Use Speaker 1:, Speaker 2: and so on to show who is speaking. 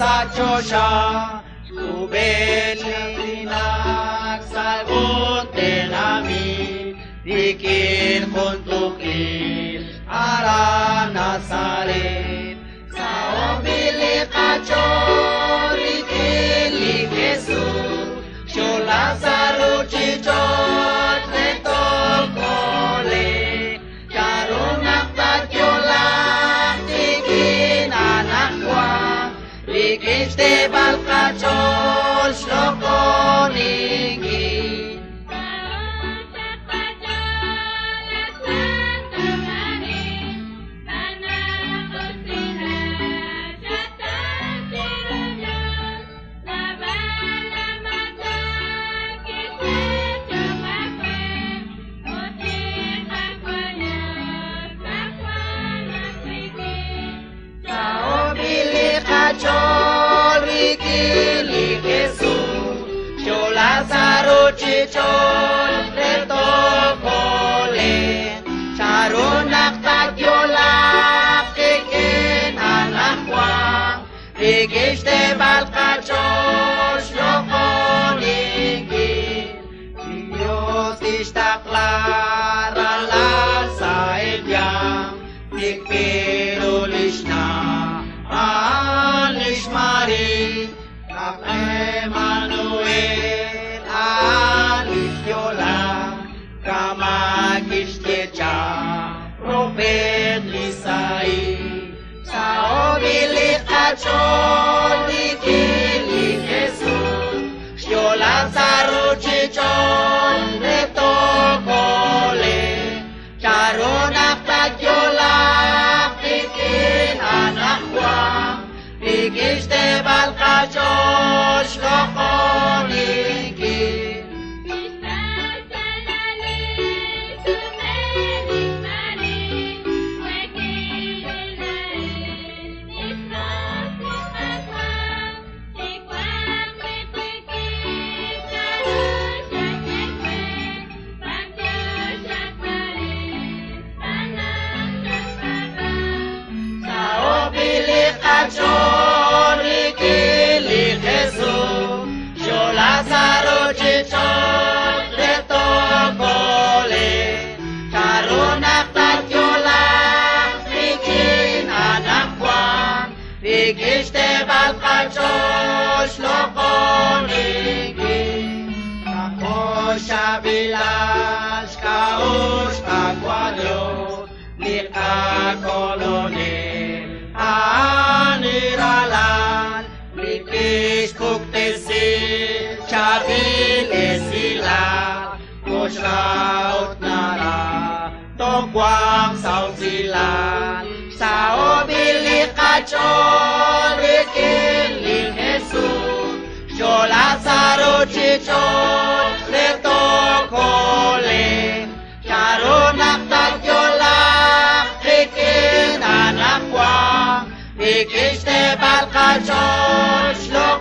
Speaker 1: sa Chosha, Kuben pinagsagot namin, Dikir kuntukil, Ara Nazaret, sa obili kachori kili Jesus, Shola saru chichot leto kole, Charunak tatyolak tigin anakwa, Likis te balkachol shloko ningin. Chol rikili Jesus, Shola saru chichol reto kole, Charunak tatyolak kikin anakwa, Rigish te balkachol shloko ningin, Dios ishtaklar alal sa edyam, Tikpiru lishna, Mari, Rab Emmanuel, Alif Yola, Kamagish Techa, Prophet Lisai, sa obili kachol dikili Jesus, Shola saru chichon reto kole, Charunak tatyolak tikin anakwa, Rigish te balkachol shloko ningin. Chori kili Jesus, Shola saru chichot leto kole, Charunak tatyolak tikin anakwa, Rigish te balkachol shloko ningin. Kakosh abilash kaosh kakwadyo, Lika kolone, Aniralan, Likis Puktesil, Chavil Esila, Koshraut Nara, Tokwang Sauzilan, Saobili Kachol, Rikin Lil Jesus, Shola Saru Chichol, Leto Kole, Charunak tatyolak, Rikin anakwa, Rikish te balkachol shlok